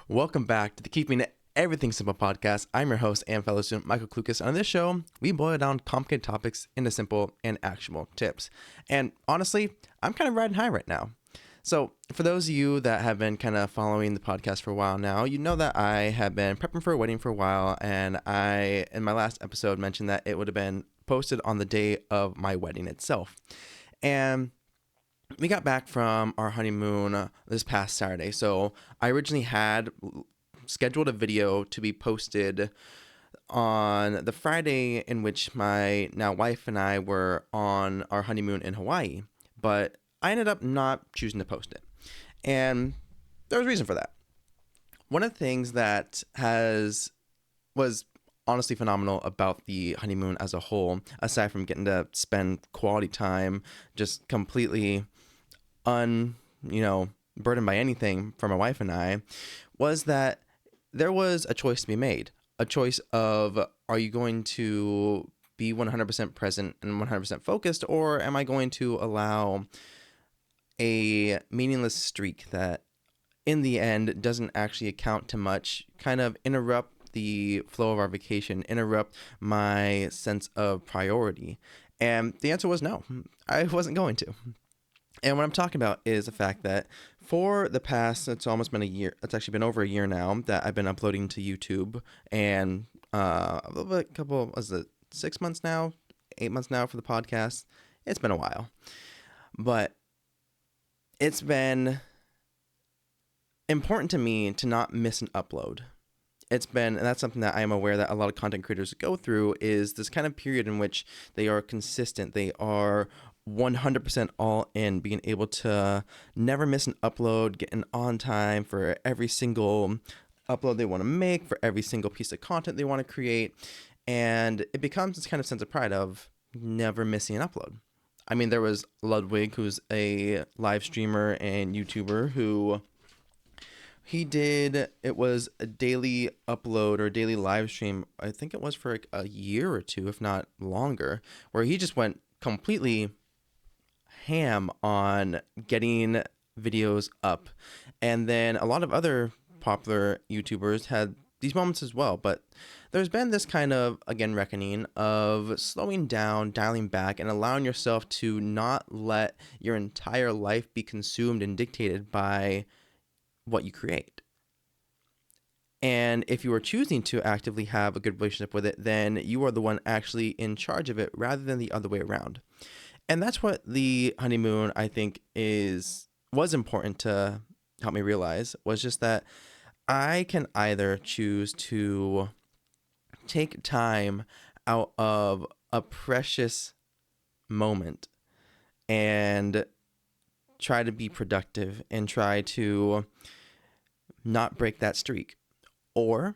Welcome back to the Keeping Everything Simple podcast. I'm your host and fellow student Michael Klukas. On this show, we boil down complicated topics into simple and actionable tips. And honestly, I'm kind of riding high right now. So, for those of you that have been kind of following the podcast for a while now, you know that I have been prepping for a wedding for a while, and I, in my last episode, mentioned that it would have been posted on the day of my wedding itself. And we got back from our honeymoon this past Saturday. So I originally had scheduled a video to be posted on the Friday in which my now wife and I were on our honeymoon in Hawaii. But I ended up not choosing to post it. And there was a reason for that. One of the things that was honestly phenomenal about the honeymoon as a whole, aside from getting to spend quality time just completely burdened by anything for my wife and I, was that there was a choice to be made. A choice of, are you going to be 100% present and 100% focused, or am I going to allow a meaningless streak that in the end doesn't actually account to much, kind of interrupt the flow of our vacation, interrupt my sense of priority? And the answer was no, I wasn't going to. And what I'm talking about is the fact that for the past, it's almost been a year, it's actually been over a year now that I've been uploading to YouTube, and a couple, was it 6 months now, 8 months now for the podcast? It's been a while. But it's been important to me to not miss an upload. And that's something that I am aware that a lot of content creators go through, is this kind of period in which they are consistent, they are 100% all in, being able to never miss an upload, getting on time for every single upload they want to make, for every single piece of content they want to create. And it becomes this kind of sense of pride of never missing an upload. I mean, there was Ludwig, who's a live streamer and YouTuber, who it was a daily upload or daily live stream. I think it was for like a year or two, if not longer, where he just went completely ham on getting videos up. And then a lot of other popular YouTubers had these moments as well. But there's been this kind of, again, reckoning of slowing down, dialing back, and allowing yourself to not let your entire life be consumed and dictated by what you create. And if you are choosing to actively have a good relationship with it, then you are the one actually in charge of it rather than the other way around. And that's what the honeymoon, I think, was important to help me realize, was just that I can either choose to take time out of a precious moment and try to be productive and try to not break that streak, or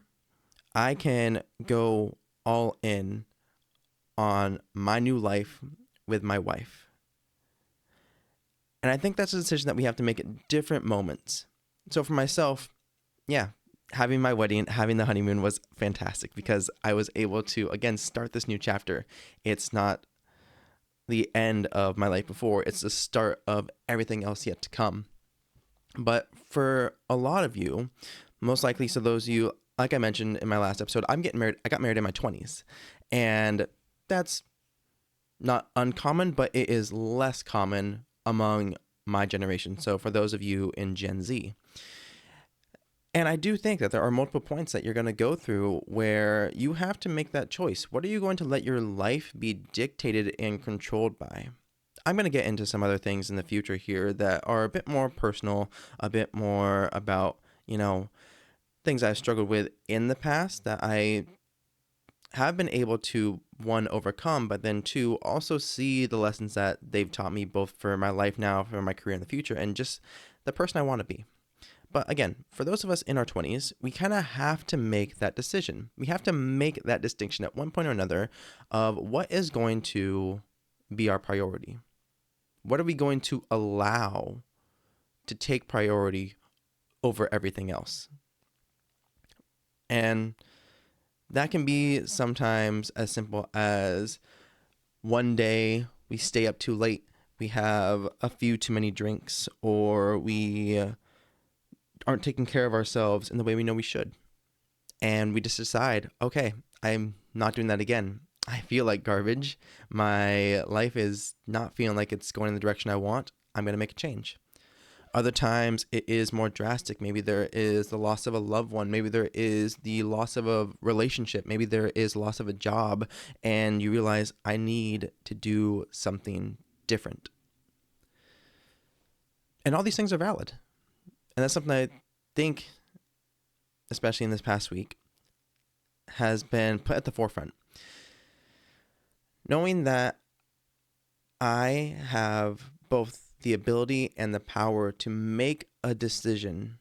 I can go all in on my new life with my wife. And I think that's a decision that we have to make at different moments. So for myself, yeah, having my wedding, having the honeymoon was fantastic because I was able to, again, start this new chapter. It's not the end of my life before, it's the start of everything else yet to come. But for a lot of you, most likely, so those of you, like I mentioned in my last episode, I got married in my 20s. And that's not uncommon, but it is less common among my generation. So for those of you in Gen Z. And I do think that there are multiple points that you're going to go through where you have to make that choice. What are you going to let your life be dictated and controlled by? I'm going to get into some other things in the future here that are a bit more personal, a bit more about, things I've struggled with in the past that I have been able to, one, overcome, but then two, also see the lessons that they've taught me, both for my life now, for my career in the future, and just the person I want to be. But again, for those of us in our 20s, we kind of have to make that decision. We have to make that distinction at one point or another of what is going to be our priority. What are we going to allow to take priority over everything else? And that can be sometimes as simple as one day we stay up too late, we have a few too many drinks, or we aren't taking care of ourselves in the way we know we should. And we just decide, okay, I'm not doing that again. I feel like garbage. My life is not feeling like it's going in the direction I want. I'm going to make a change. Other times it is more drastic. Maybe there is the loss of a loved one. Maybe there is the loss of a relationship. Maybe there is loss of a job. And you realize I need to do something different. And all these things are valid. And that's something I think, especially in this past week, has been put at the forefront. Knowing that I have both the ability and the power to make a decision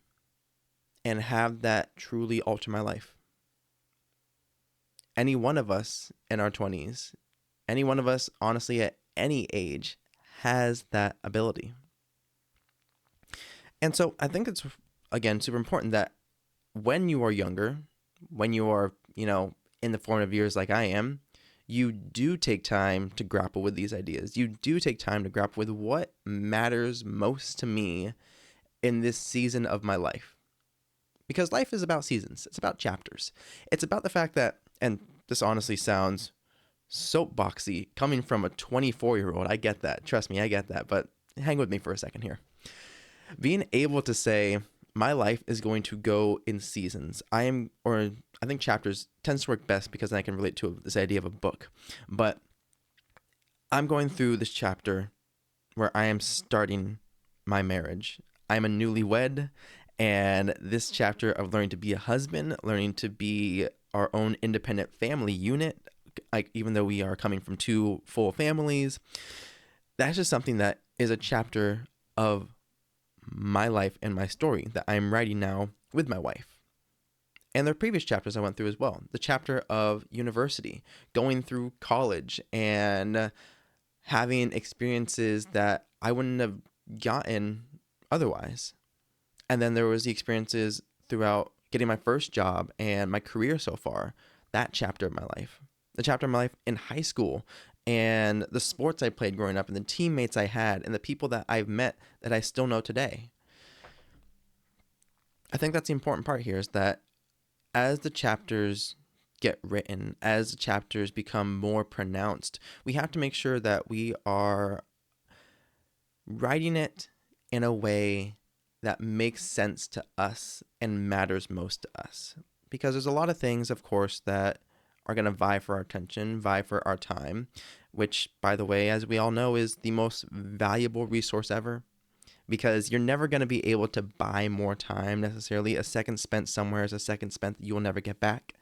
and have that truly alter my life. Any one of us in our 20s, any one of us, honestly, at any age, has that ability. And so I think it's, again, super important that when you are younger, when you are, in the formative years like I am, you do take time to grapple with these ideas. You do take time to grapple with what matters most to me in this season of my life. Because life is about seasons. It's about chapters. It's about the fact that, and this honestly sounds soapboxy coming from a 24-year-old. I get that. Trust me, I get that. But hang with me for a second here. Being able to say, my life is going to go in seasons. I think chapters tends to work best because then I can relate to this idea of a book. But I'm going through this chapter where I am starting my marriage. I'm a newlywed, and this chapter of learning to be a husband, learning to be our own independent family unit, like even though we are coming from two full families, that's just something that is a chapter of my life and my story that I'm writing now with my wife. And there are previous chapters I went through as well. The chapter of university, going through college and having experiences that I wouldn't have gotten otherwise. And then there was the experiences throughout getting my first job and my career so far, that chapter of my life. The chapter of my life in high school and the sports I played growing up and the teammates I had and the people that I've met that I still know today. I think that's the important part here is that as the chapters get written, as the chapters become more pronounced, we have to make sure that we are writing it in a way that makes sense to us and matters most to us. Because there's a lot of things, of course, that are going to vie for our attention, vie for our time, which, by the way, as we all know, is the most valuable resource ever. Because you're never going to be able to buy more time necessarily. A second spent somewhere is a second spent that you will never get back.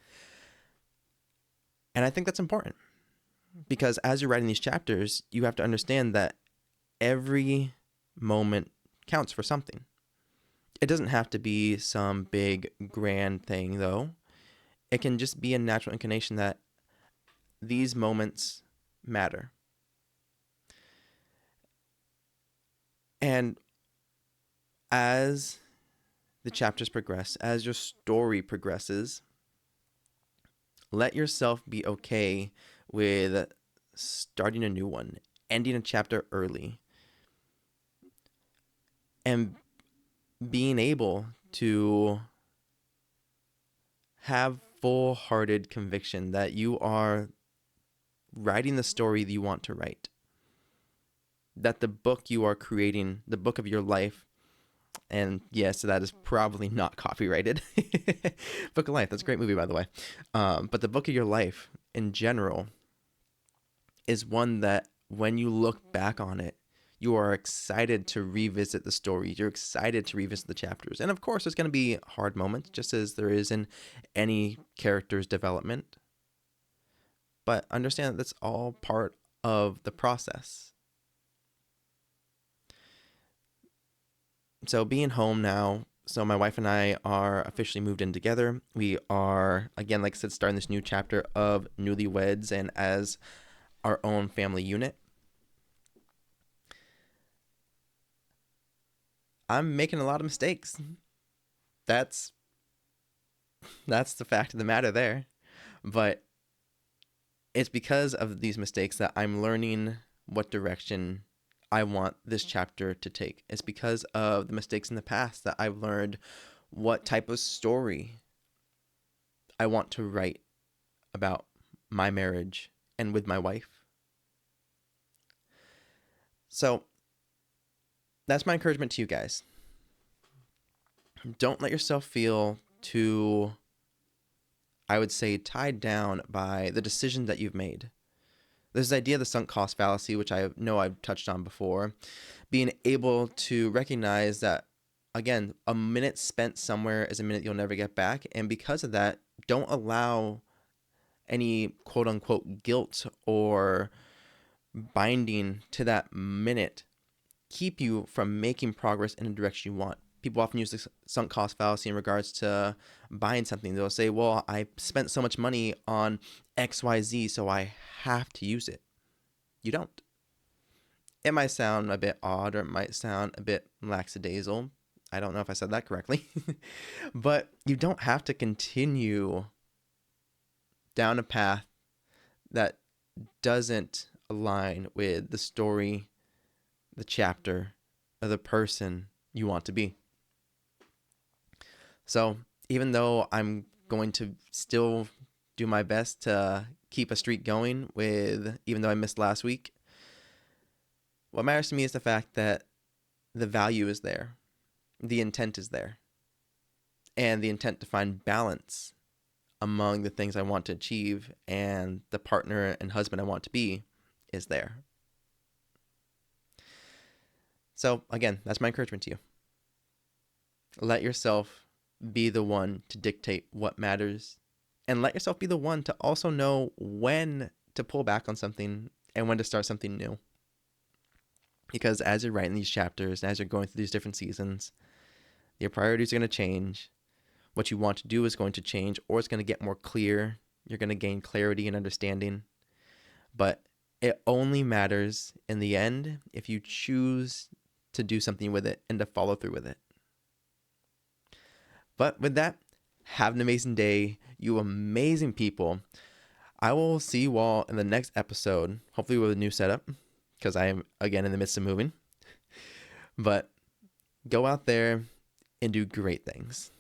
And I think that's important. Because as you're writing these chapters, you have to understand that every moment counts for something. It doesn't have to be some big, grand thing, though. It can just be a natural inclination that these moments matter. And as the chapters progress, as your story progresses, let yourself be okay with starting a new one, ending a chapter early, and being able to have full-hearted conviction that you are writing the story that you want to write. That the book you are creating, the book of your life, and yes, that is probably not copyrighted. Book of Life, that's a great movie, by the way. But the book of your life in general is one that when you look back on it, you are excited to revisit the story. You're excited to revisit the chapters. And of course, there's going to be hard moments, just as there is in any character's development. But understand that that's all part of the process. So being home now, so my wife and I are officially moved in together. We are, again, like I said, starting this new chapter of newlyweds and as our own family unit. I'm making a lot of mistakes. That's the fact of the matter there. But it's because of these mistakes that I'm learning what direction I want this chapter to take. It's because of the mistakes in the past that I've learned what type of story I want to write about my marriage and with my wife. So that's my encouragement to you guys. Don't let yourself feel too, I would say, tied down by the decision that you've made. There's this idea of the sunk cost fallacy, which I know I've touched on before. Being able to recognize that, again, a minute spent somewhere is a minute you'll never get back. And because of that, don't allow any quote unquote guilt or binding to that minute keep you from making progress in the direction you want. People often use the sunk cost fallacy in regards to buying something. They'll say, well, I spent so much money on XYZ, so I have to use it. You don't. It might sound a bit odd, or it might sound a bit lackadaisical. I don't know if I said that correctly. But you don't have to continue down a path that doesn't align with the story, the chapter, or the person you want to be. So even though I'm going to still do my best to keep a streak going with, even though I missed last week, what matters to me is the fact that the value is there, the intent is there, and the intent to find balance among the things I want to achieve and the partner and husband I want to be is there. So again, that's my encouragement to you. Let yourself be the one to dictate what matters, and let yourself be the one to also know when to pull back on something and when to start something new. Because as you're writing these chapters, as you're going through these different seasons, your priorities are going to change. What you want to do is going to change, or it's going to get more clear. You're going to gain clarity and understanding. But it only matters in the end if you choose to do something with it and to follow through with it. But with that, have an amazing day, you amazing people. I will see you all in the next episode, hopefully with a new setup, because I am, again, in the midst of moving. But go out there and do great things.